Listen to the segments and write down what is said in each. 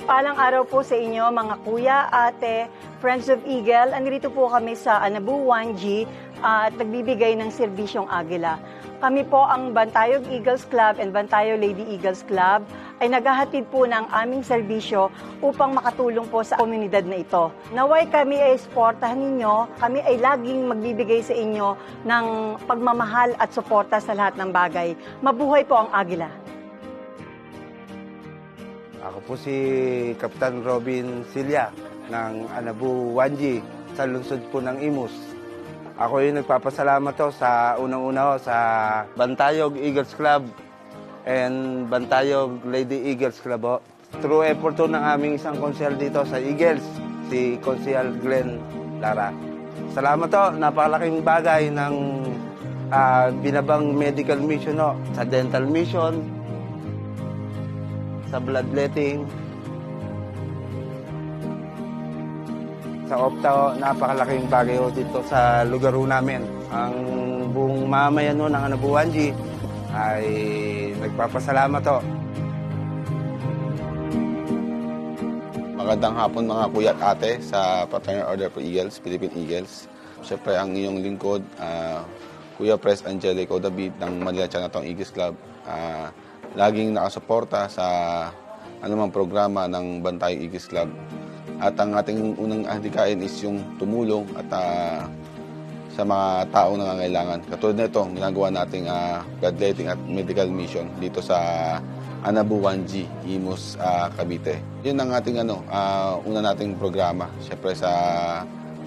Mapagpalang araw po sa inyo mga kuya, ate, Friends of Eagle. Andito po kami sa Anabu 1G at nagbibigay ng serbisyong Agila. Kami po ang Bantayog Eagles Club and Bantayog Lady Eagles Club ay naghahatid po ng aming serbisyo upang makatulong po sa komunidad na ito. Naway kami ay suportahan ninyo, kami ay laging magbibigay sa inyo ng pagmamahal at suporta sa lahat ng bagay. Mabuhay po ang Agila. Ako po si Kapitan Robin Silya ng Anabu 1G sa lungsod po ng Imus. Ako yung nagpapasalamat to sa unang-una sa Bantayog Eagles Club and Bantayog Lady Eagles Club. True effort to ng aming isang konsyal dito sa Eagles, si Konsyal Glenn Lara. Salamat to, napakalaking bagay ng binabang medical mission sa dental mission, sa bloodletting, sa Opta, napakalaking bagay dito sa lugar namin. Ang buong mamayan ng Anabu 1G ay nagpapasalamat to. Magandang hapon mga kuya at ate sa Fraternal Order for Eagles, Philippine Eagles. Siyempre ang iyong lingkod, Kuya Pres Angelico David ng Manila Chinatown Eagles Club. Laging nakasuporta sa anumang programa ng Bantayog Eagles Club. At ang ating unang ahdikain is yung tumulong at sa mga taong nangangailangan. Katulad nito, ginagawa nating bloodletting at medical mission dito sa Anabu 1G, Imus, Cavite. Yun ang ating una nating programa. Siyempre sa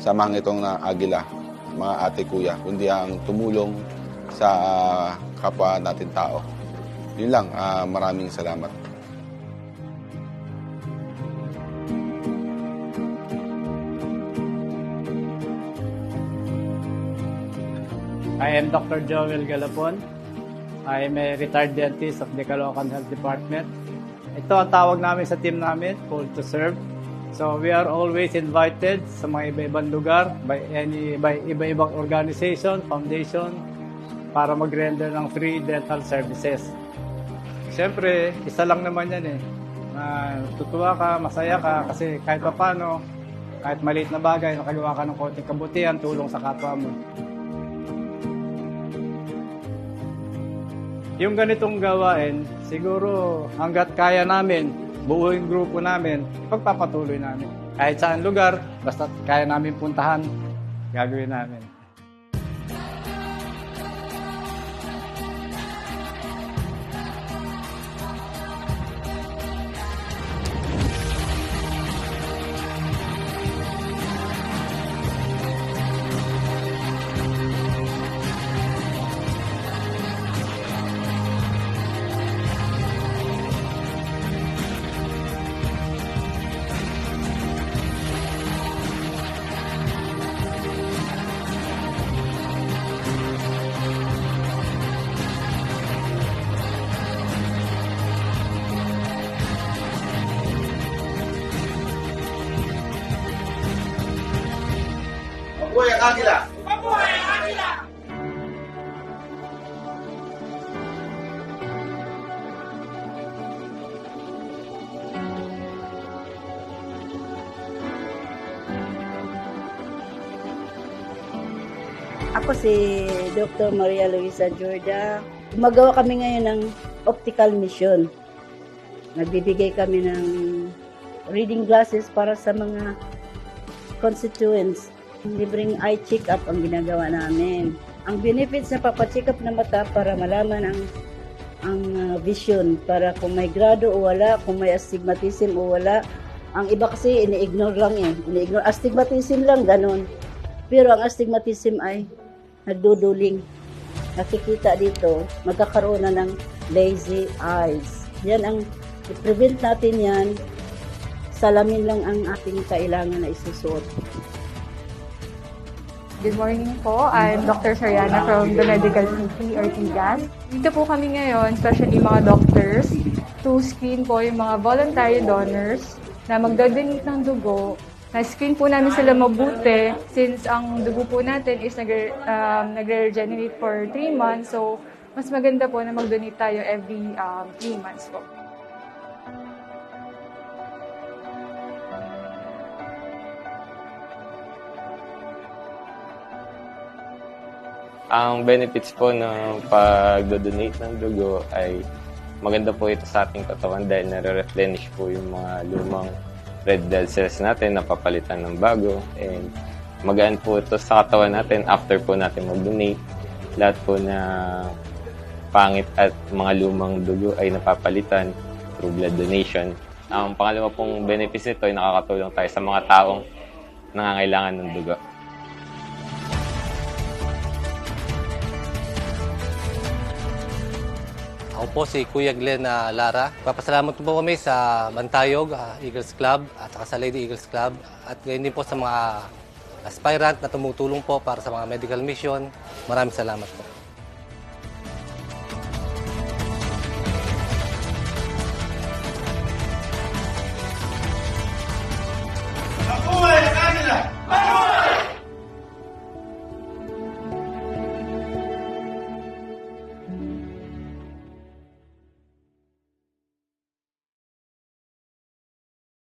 samahang itong na Agila, mga ate kuya, kundi ang tumulong sa kapwa natin tao. Yun lang, maraming salamat. I am Dr. Joel Galapon. I am a retired dentist of the Caloocan Health Department. Ito ang tawag namin sa team namin, Called to Serve. So we are always invited sa mga iba-ibang lugar by iba-ibang organization, foundation, para mag-render ng free dental services. Siyempre, isa lang naman yan tutuwa ka, masaya ka, kasi kahit pa paano, kahit maliit na bagay, nakagawa ka ng konting kabutihan, tulong sa kapwa mo. Yung ganitong gawain, siguro hanggat kaya namin, buo yung grupo namin, pagpapatuloy namin. Kahit saan lugar, basta kaya namin puntahan, gagawin namin. Mabuhay ang Agila! Mabuhay ang Agila! Ako si Dr. Maria Luisa Jorda. Gumagawa kami ngayon ng optical mission. Nagbibigay kami ng reading glasses para sa mga constituents. Libreng eye check-up ang ginagawa namin. Ang benefits na papacheck up na mata para malaman ang vision, para kung may grado o wala, kung may astigmatism o wala. Ang iba kasi ini-ignore lang ini-ignore. Astigmatism lang, ganun. Pero ang astigmatism ay nagduduling. Nakikita dito, magkakaroon na ng lazy eyes. Yan ang i-prevent natin yan. Salamin lang ang ating kailangan na isusuot. Good morning po. I'm Dr. Sariana from the Medical City or TGAS. Dito po kami ngayon, especially mga doctors, to screen po yung mga voluntary donors na magdodonate ng dugo. Na-screen po namin sila mabuti since ang dugo po natin is nagre-regenerate for 3 months. So, mas maganda po na mag-donate tayo every 3 months po. Ang benefits po ng pag-donate ng dugo ay maganda po ito sa ating katawan dahil nare-replenish po yung mga lumang red blood cells natin, napapalitan ng bago, and magaan po ito sa katawan natin after po natin mag-donate. Lahat po na pangit at mga lumang dugo ay napapalitan through blood donation. Ang pangalawa pong benefits nito ay nakakatulong tayo sa mga taong nangangailangan ng dugo. Ako po si Kuya Glenn Lara. Papasalamat po kami sa Bantayog Eagles Club at saka sa Lady Eagles Club at gayon din po sa mga aspirant na tumutulong po para sa mga medical mission. Maraming salamat po.